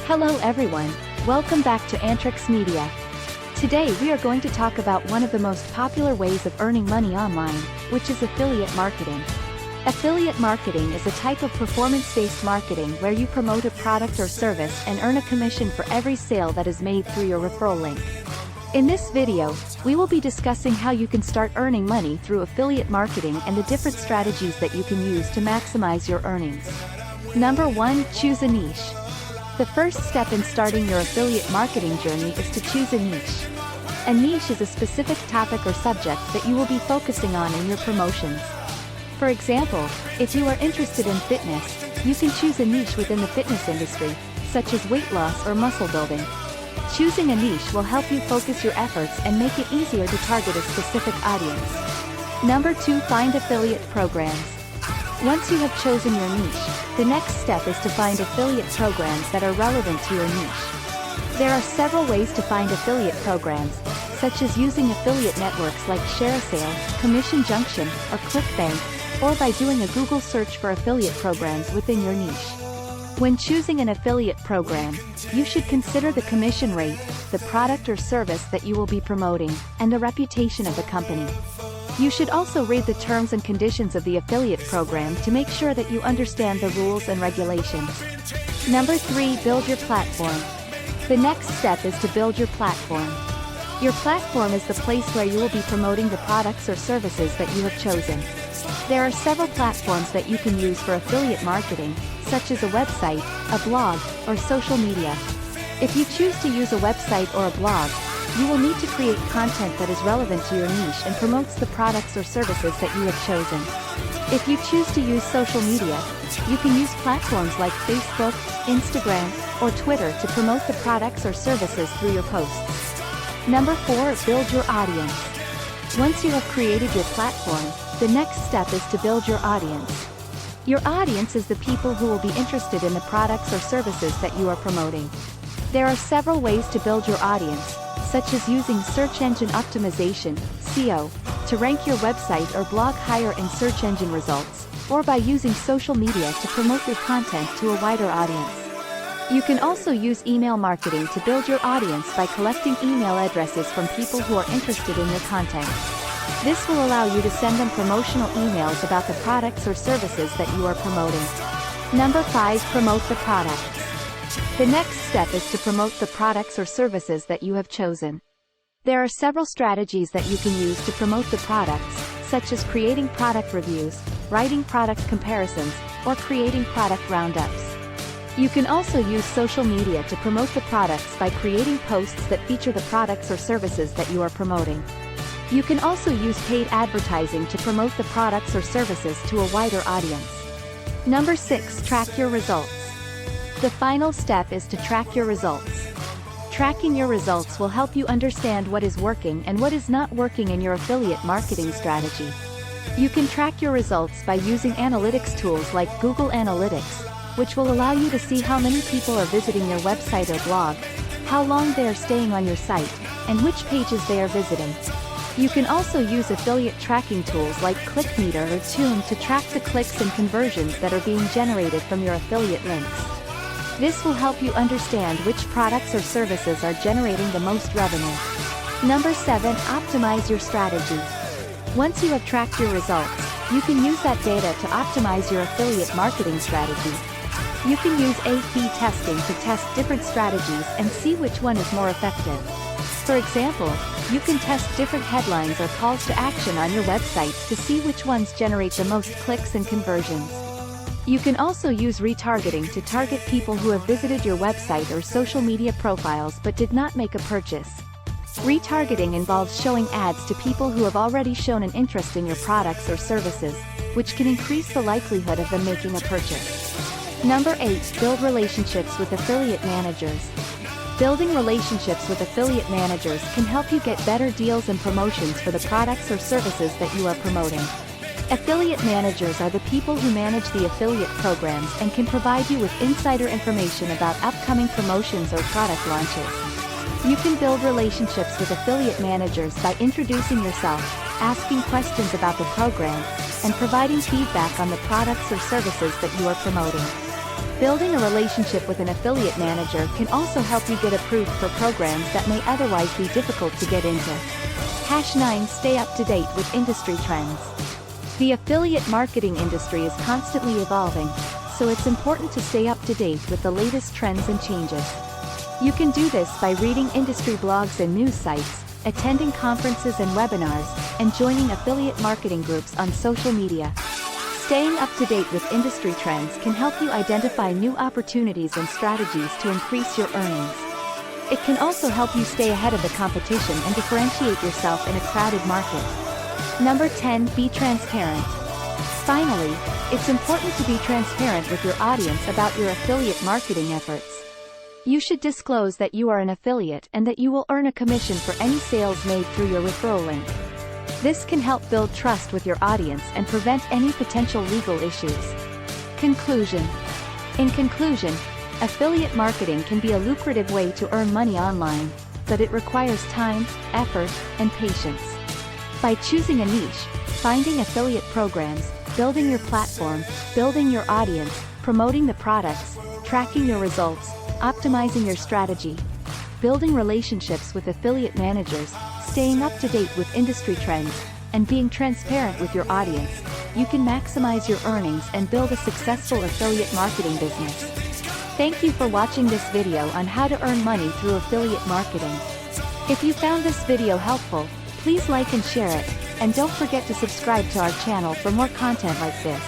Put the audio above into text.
Hello everyone, welcome back to Antrix Media. Today we are going to talk about one of the most popular ways of earning money online, which is affiliate marketing. Affiliate marketing is a type of performance-based marketing where you promote a product or service and earn a commission for every sale that is made through your referral link. In this video, we will be discussing how you can start earning money through affiliate marketing and the different strategies that you can use to maximize your earnings. Number 1. Choose a niche. The first step in starting your affiliate marketing journey is to choose a niche. A niche is a specific topic or subject that you will be focusing on in your promotions. For example, if you are interested in fitness, you can choose a niche within the fitness industry, such as weight loss or muscle building. Choosing a niche will help you focus your efforts and make it easier to target a specific audience. Number 2. Find affiliate programs. Once you have chosen your niche, the next step is to find affiliate programs that are relevant to your niche. There are several ways to find affiliate programs, such as using affiliate networks like ShareASale, Commission Junction, or ClickBank, or by doing a Google search for affiliate programs within your niche. When choosing an affiliate program, you should consider the commission rate, the product or service that you will be promoting, and the reputation of the company. You should also read the terms and conditions of the affiliate program to make sure that you understand the rules and regulations. Number 3. Build your platform. The next step is to build your platform. Your platform is the place where you will be promoting the products or services that you have chosen. There are several platforms that you can use for affiliate marketing, such as a website, a blog, or social media. If you choose to use a website or a blog, you will need to create content that is relevant to your niche and promotes the products or services that you have chosen. If you choose to use social media, you can use platforms like Facebook, Instagram, or Twitter to promote the products or services through your posts. Number 4. Build your audience. Once you have created your platform, the next step is to build your audience. Your audience is the people who will be interested in the products or services that you are promoting. There are several ways to build your audience, such as using search engine optimization, SEO, to rank your website or blog higher in search engine results, or by using social media to promote your content to a wider audience. You can also use email marketing to build your audience by collecting email addresses from people who are interested in your content. This will allow you to send them promotional emails about the products or services that you are promoting. Number 5. Promote the products. The next step is to promote the products or services that you have chosen. There are several strategies that you can use to promote the products, such as creating product reviews, writing product comparisons, or creating product roundups. You can also use social media to promote the products by creating posts that feature the products or services that you are promoting. You can also use paid advertising to promote the products or services to a wider audience. Number 6. Track your results. The final step is to track your results. Tracking your results will help you understand what is working and what is not working in your affiliate marketing strategy. You can track your results by using analytics tools like Google Analytics, which will allow you to see how many people are visiting your website or blog, how long they are staying on your site, and which pages they are visiting. You can also use affiliate tracking tools like ClickMeter or Tune to track the clicks and conversions that are being generated from your affiliate links. This will help you understand which products or services are generating the most revenue. Number 7. Optimize your strategy. Once you have tracked your results, you can use that data to optimize your affiliate marketing strategy. You can use A/B testing to test different strategies and see which one is more effective. For example, you can test different headlines or calls to action on your website to see which ones generate the most clicks and conversions. You can also use retargeting to target people who have visited your website or social media profiles but did not make a purchase. Retargeting involves showing ads to people who have already shown an interest in your products or services, which can increase the likelihood of them making a purchase. Number 8. Build relationships with affiliate managers. Building relationships with affiliate managers can help you get better deals and promotions for the products or services that you are promoting. Affiliate managers are the people who manage the affiliate programs and can provide you with insider information about upcoming promotions or product launches. You can build relationships with affiliate managers by introducing yourself, asking questions about the program, and providing feedback on the products or services that you are promoting. Building a relationship with an affiliate manager can also help you get approved for programs that may otherwise be difficult to get into. #9 Stay up to date with industry trends. The affiliate marketing industry is constantly evolving, so it's important to stay up to date with the latest trends and changes. You can do this by reading industry blogs and news sites, attending conferences and webinars, and joining affiliate marketing groups on social media. Staying up to date with industry trends can help you identify new opportunities and strategies to increase your earnings. It can also help you stay ahead of the competition and differentiate yourself in a crowded market. Number 10. Be transparent. Finally, it's important to be transparent with your audience about your affiliate marketing efforts. You should disclose that you are an affiliate and that you will earn a commission for any sales made through your referral link. This can help build trust with your audience and prevent any potential legal issues. Conclusion. In conclusion, affiliate marketing can be a lucrative way to earn money online, but it requires time, effort, and patience. By choosing a niche, finding affiliate programs, building your platform, building your audience, promoting the products, tracking your results, optimizing your strategy, building relationships with affiliate managers, staying up to date with industry trends, and being transparent with your audience, you can maximize your earnings and build a successful affiliate marketing business. Thank you for watching this video on how to earn money through affiliate marketing. If you found this video helpful, please like and share it, and don't forget to subscribe to our channel for more content like this.